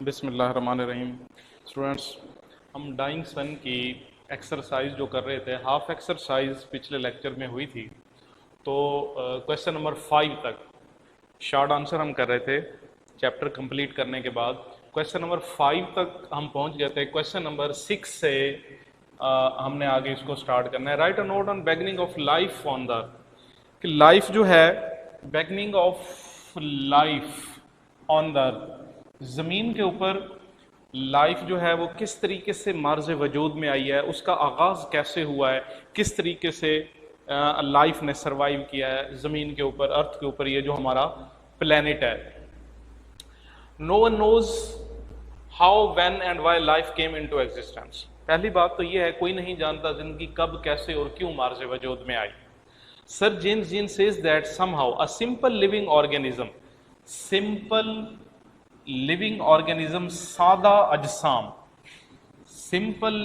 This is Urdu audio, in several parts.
بسم اللہ الرحمن الرحیم. اسٹوڈنٹس، ہم ڈائنگ سن کی ایکسرسائز جو کر رہے تھے، ہاف ایکسرسائز پچھلے لیکچر میں ہوئی تھی. تو کویشچن نمبر 5 تک شارٹ آنسر ہم کر رہے تھے چیپٹر کمپلیٹ کرنے کے بعد. کویشچن نمبر 5 تک ہم پہنچ گئے تھے. کویشچن نمبر 6 سے ہم نے آگے اس کو سٹارٹ کرنا ہے. Write a note on beginning of life on the, کہ لائف جو ہے، beginning of life on the, زمین کے اوپر لائف جو ہے وہ کس طریقے سے مارز وجود میں آئی ہے، اس کا آغاز کیسے ہوا ہے، کس طریقے سے لائف نے سروائیو کیا ہے زمین کے اوپر، ارتھ کے اوپر، یہ جو ہمارا پلینٹ ہے. No one knows how when and why life came into existence. پہلی بات تو یہ ہے، کوئی نہیں جانتا زندگی کب، کیسے اور کیوں مارز وجود میں آئی. Sir James Jeans says that somehow a simple living organism, simple living organism، سادہ اجسام، سمپل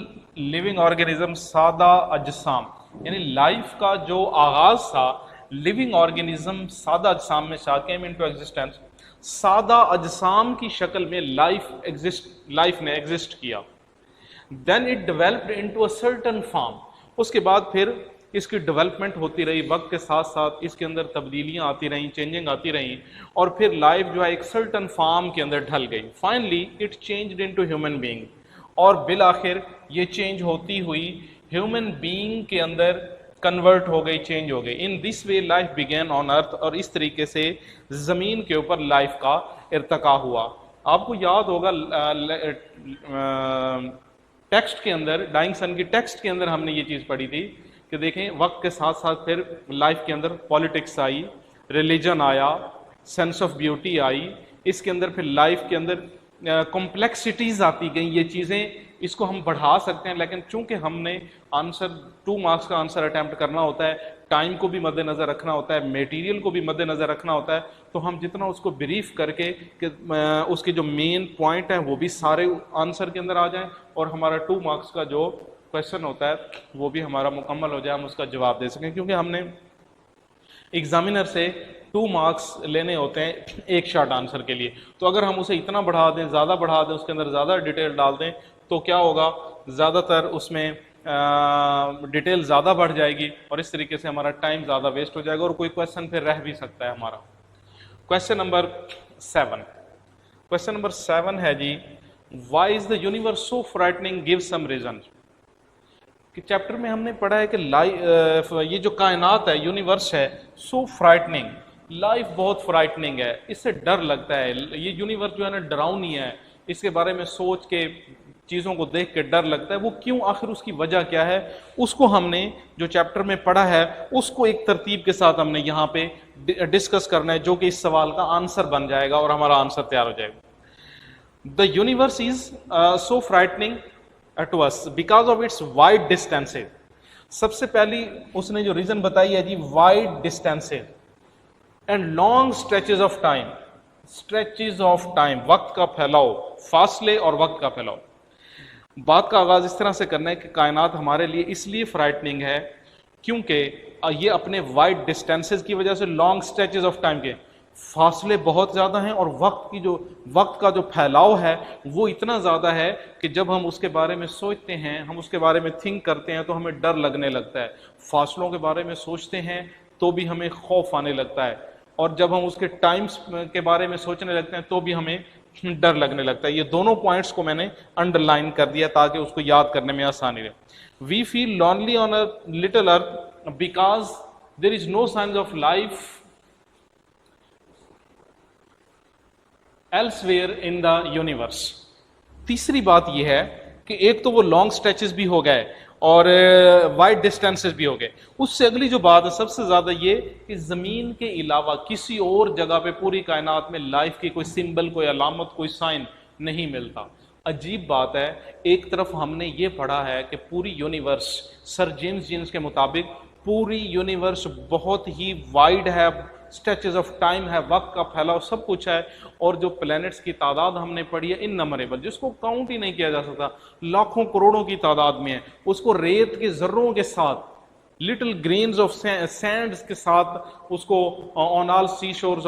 لیونگ آرگینزم، سادہ اجسام، یعنی لائف کا جو آغاز تھا لیونگ آرگینزم سادہ اجسام میں کیم انٹو ایگزسٹنس، سادہ اجسام کی شکل میں لائف نے ایگزسٹ کیا. Then it developed into a certain form. اس کے بعد پھر اس کی ڈیولپمنٹ ہوتی رہی، وقت کے ساتھ ساتھ اس کے اندر تبدیلیاں آتی رہیں، چینجنگ آتی رہیں، اور پھر لائف جو ہے ایک سرٹن فارم کے اندر ڈھل گئی. Finally it changed into human being, اور بالآخر یہ چینج ہوتی ہوئی ہیومن بینگ کے اندر کنورٹ ہو گئی، چینج ہو گئی. ان دس وے لائف بگین آن ارتھ، اور اس طریقے سے زمین کے اوپر لائف کا ارتقا ہوا. آپ کو یاد ہوگا ٹیکسٹ کے اندر، ڈائنگ سن کی ٹیکسٹ کے اندر ہم نے یہ چیز پڑھی تھی کہ دیکھیں وقت کے ساتھ ساتھ پھر لائف کے اندر پولیٹکس آئی، ریلیجن آیا، سینس آف بیوٹی آئی، اس کے اندر پھر لائف کے اندر کمپلیکسٹیز آتی گئیں. یہ چیزیں اس کو ہم بڑھا سکتے ہیں، لیکن چونکہ ہم نے آنسر 2 مارکس کا آنسر اٹیمپٹ کرنا ہوتا ہے، ٹائم کو بھی مد نظر رکھنا ہوتا ہے، میٹیریل کو بھی مد نظر رکھنا ہوتا ہے، تو ہم جتنا اس کو بریف کر کے کہ اس کے جو مین پوائنٹ ہیں وہ بھی سارے آنسر کے اندر آ جائیں، اور ہمارا 2 مارکس کا جو کویشچن ہوتا ہے وہ بھی ہمارا مکمل ہو جائے، ہم اس کا جواب دے سکیں. کیونکہ ہم نے ایگزامینر سے 2 مارکس لینے ہوتے ہیں ایک شارٹ آنسر کے لیے، تو اگر ہم اسے اتنا بڑھا دیں، زیادہ بڑھا دیں، اس کے اندر زیادہ ڈیٹیل ڈال دیں، تو کیا ہوگا، زیادہ تر اس میں ڈیٹیل زیادہ بڑھ جائے گی، اور اس طریقے سے ہمارا ٹائم زیادہ ویسٹ ہو جائے گا، اور کوئی کویشچن پھر رہ بھی سکتا ہے ہمارا. کویشچن نمبر 7. کویشچن نمبر 7 ہے جی، why is the universe so frightening, give some reason. کہ چیپٹر میں ہم نے پڑھا ہے کہ یہ جو کائنات ہے، یونیورس ہے، سو فرائٹنگ، لائف بہت فرائٹننگ ہے، اس سے ڈر لگتا ہے. یہ یونیورس جو ہے نا ڈراؤنی ہے، اس کے بارے میں سوچ کے، چیزوں کو دیکھ کے ڈر لگتا ہے. وہ کیوں، آخر اس کی وجہ کیا ہے، اس کو ہم نے جو چیپٹر میں پڑھا ہے اس کو ایک ترتیب کے ساتھ ہم نے یہاں پہ ڈسکس کرنا ہے، جو کہ اس سوال کا آنسر بن جائے گا اور ہمارا آنسر تیار ہو جائے گا. The universe is so frightening to us because of its wide distances. سب سے پہلی اس نے جو ریزن بتائی ہے جی، wide distances and long stretches of time. stretches of time، وقت کا پھیلاؤ، فاصلے اور وقت کا پھیلاؤ. بات کا آغاز اس طرح سے کرنا ہے کہ کائنات ہمارے لیے اس لیے فرائٹننگ ہے کیونکہ یہ اپنے وائڈ ڈسٹینسز کی وجہ سے، لانگ سٹریچز آف ٹائم کے فاصلے بہت زیادہ ہیں، اور وقت کا جو پھیلاؤ ہے وہ اتنا زیادہ ہے کہ جب ہم اس کے بارے میں سوچتے ہیں، ہم اس کے بارے میں تھنک کرتے ہیں تو ہمیں ڈر لگنے لگتا ہے. فاصلوں کے بارے میں سوچتے ہیں تو بھی ہمیں خوف آنے لگتا ہے، اور جب ہم اس کے ٹائمز کے بارے میں سوچنے لگتے ہیں تو بھی ہمیں ڈر لگنے لگتا ہے. یہ دونوں پوائنٹس کو میں نے انڈر لائن کر دیا تاکہ اس کو یاد کرنے میں آسانی رہے. We feel lonely on a little earth because there is no signs of life elsewhere in the universe. تیسری بات یہ ہے کہ ایک تو وہ لانگ سٹریچز بھی ہو گئے اور وائڈ ڈسٹینسز بھی ہو گئے. اس سے اگلی جو بات ہے سب سے زیادہ یہ کہ زمین کے علاوہ کسی اور جگہ پہ پوری کائنات میں لائف کی کوئی سمبل، کوئی علامت، کوئی سائن نہیں ملتا. عجیب بات ہے، ایک طرف ہم نے یہ پڑھا ہے کہ پوری یونیورس، سر جیمز جینس کے مطابق پوری یونیورس بہت ہی وائڈ ہے، سٹریچز آف ٹائم ہے، وقت کا پھیلاؤ سب کچھ ہے، اور جو پلینٹس کی تعداد ہم نے پڑھی ہے اننمبریبل، جس کو کاؤنٹ ہی نہیں کیا جا سکتا، لاکھوں کروڑوں کی تعداد میں ہے. اس کو ریت کے ذروں کے ساتھ، لٹل گرینز آف سینڈز کے ساتھ اس کو آن آل سی شورز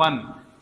1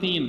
3